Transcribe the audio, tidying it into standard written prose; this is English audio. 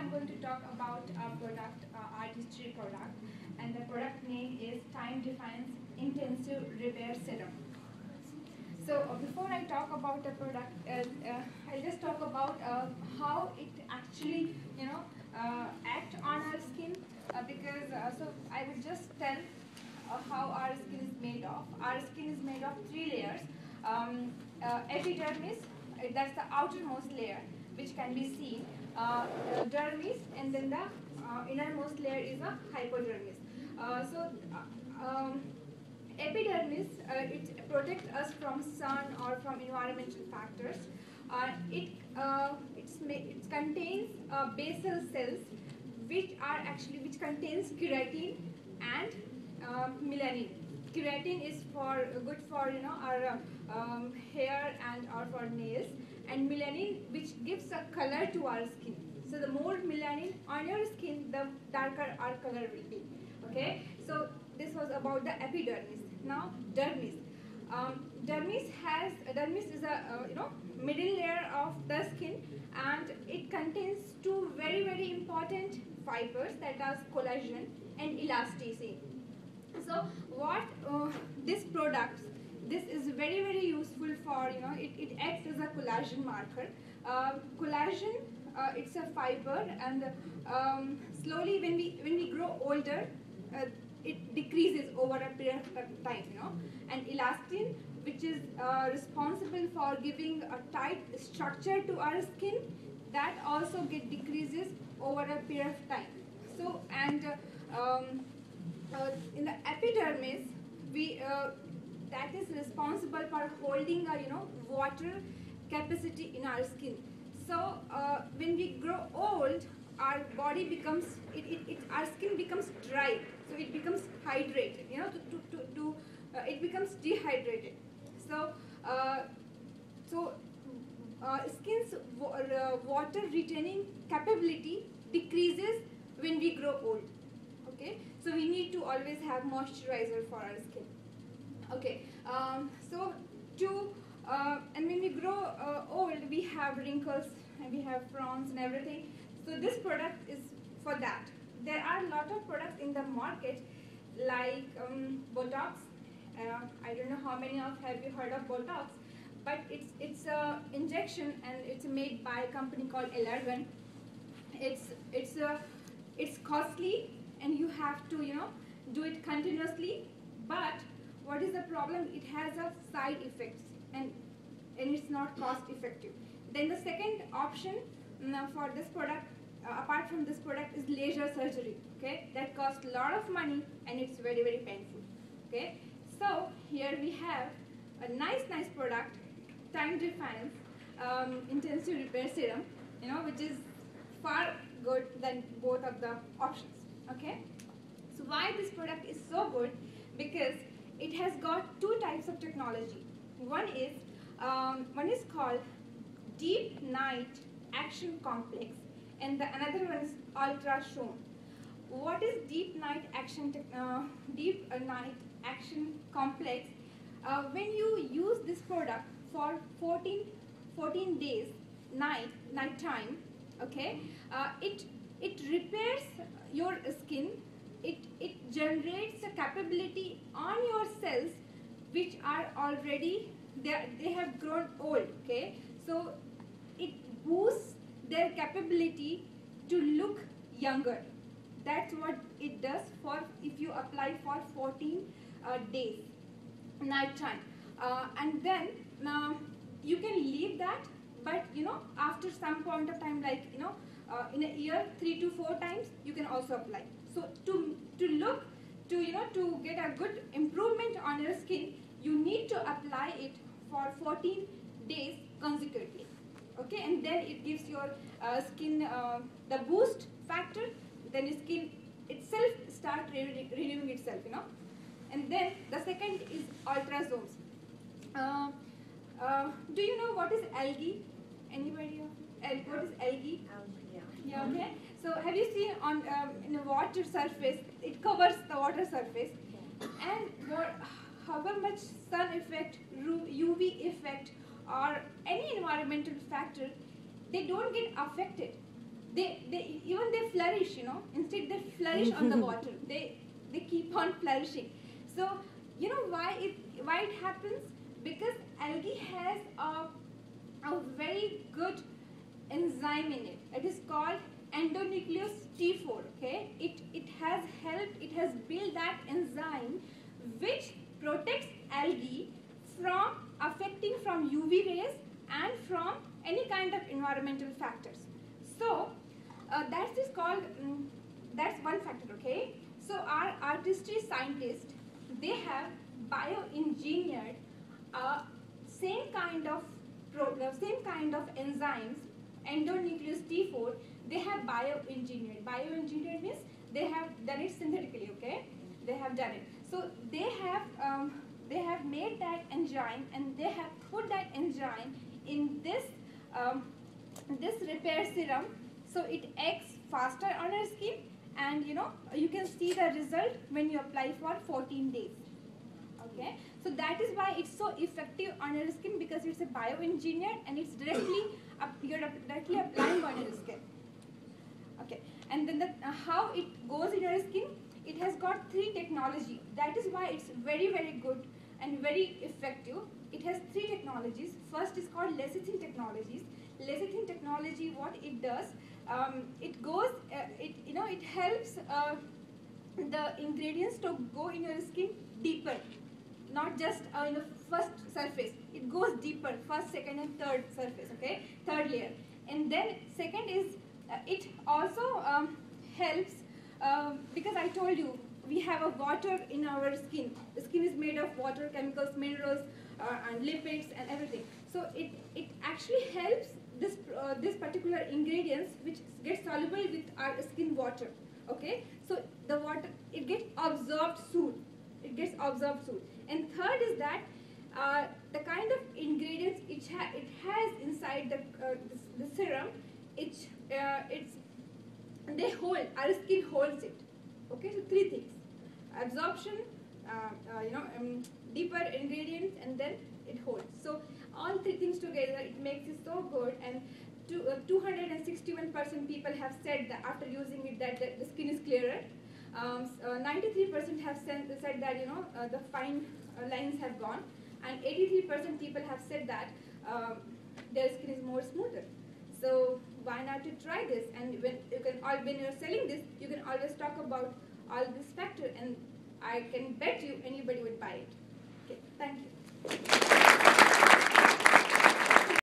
I'm going to talk about our product, our digital product, and the product name is Time Defiance Intensive Repair Serum. So before I talk about the product, I'll just talk about how it actually, act on our skin. Because so I would just tell how our skin is made of. Our skin is made of 3 layers. Epidermis, that's the outermost layer, which can be seen. Dermis, and then the innermost layer is a hypodermis. Epidermis, it protects us from sun or from environmental factors. It contains basal cells, which contains keratin and melanin. Keratin is good for our hair and or for nails, and melanin which gives a color to our skin. So the more melanin on your skin, the darker our color will be. Okay. So this was about the epidermis. Now dermis. Dermis is a middle layer of the skin, and it contains 2 very important fibers, that is collagen and elasticin. So what this is very useful for, it acts as a collagen marker. Collagen, it's a fiber, and slowly when we grow older, it decreases over a period of time, and elastin, which is responsible for giving a tight structure to our skin, that also decreases over a period of time. So, and in the epidermis, that is responsible for holding water capacity in our skin. So when we grow old, our body becomes our skin becomes dry, so it becomes hydrated. It becomes dehydrated. So skin's water retaining capability decreases when we grow old. Okay, so we need to always have moisturizer for our skin. Okay, and when we grow old, we have wrinkles and we have fronts and everything. So this product is for that. There are a lot of products in the market like Botox. I don't know how many of have you heard of Botox, but it's a injection, and it's made by a company called Allergan. It's costly, and you have to do it continuously. But what is the problem? It has a side effects, and it's not cost effective. Then the second option for this product, apart from this product, is laser surgery. Okay, that costs a lot of money, and it's very painful. Okay, so here we have a nice product, Time Defiance Intensive Repair Serum, which is far good than both of the options. Okay, so why this product is so good? Because it has got 2 types of technology. One is called Deep Night Action Complex, and another one is Ultrashone. What is Deep Night Action Complex? When you use this product for 14 days, night time, okay, it repairs your skin. It generates a capability on your cells which are already they have grown old. Okay, so it boosts their capability to look younger. That's what it does for if you apply for 14 days, night time, and then you can leave that. But after some point of time, like in a year, 3 to 4 times, you can also apply. So to get a good improvement on your skin, you need to apply it for 14 days consecutively. Okay, and then it gives your skin the boost factor. Then the skin itself start renewing itself. And then the second is ultrasomes. Do you know what is algae? Anybody? What is algae? Yeah. Okay. So have you seen on in a water surface? It covers the water surface, and however much sun effect, UV effect, or any environmental factor, they don't get affected. they flourish, you know. Instead they flourish on the water. They keep on flourishing. So you know why it happens? Because algae has a very good enzyme in it. It is called endonuclease T4. Okay, it has built that enzyme which protects algae from affecting from UV rays and from any kind of environmental factors. So that is called that's one factor. Okay, so our artistry scientists, they have bioengineered same kind of enzymes, endonuclease T4. They have bioengineered. Bioengineered means they have done it synthetically. Okay, they have done it. So they have made that enzyme, and they have put that enzyme in this this repair serum, so it acts faster on our skin, and you know, you can see the result when you apply for 14 days. Okay, so that is why it's so effective on your skin, because it's a bioengineered and it's you're directly applying on your skin. Okay, and then how it goes in your skin, it has got 3 technology. That is why it's very, very good and very effective. It has 3 technologies. First is called lecithin technologies. Lecithin technology, what it does, it helps the ingredients to go in your skin deeper, not just in the first surface. It goes deeper, first, second, and third surface. Okay, third layer. And then second is it also helps because I told you we have a water in our skin. The skin is made of water, chemicals, minerals, and lipids, and everything. So it actually helps this particular ingredients which gets soluble with our skin water. Okay, so the water, it gets absorbed soon. It gets absorbed soon. And third is that the kind of ingredients it has inside the serum, they hold, our skin holds it. Okay, so 3 things: absorption, deeper ingredients, and then it holds. So all 3 things together, it makes it so good. And 261% people have said that after using it that the skin is clearer. 93% have said that, you know, the fine lines have gone, and 83% people have said that their skin is more smoother. So why not to try this? And when you're selling this, you can always talk about all this factor, and I can bet you anybody would buy it. Okay, thank you.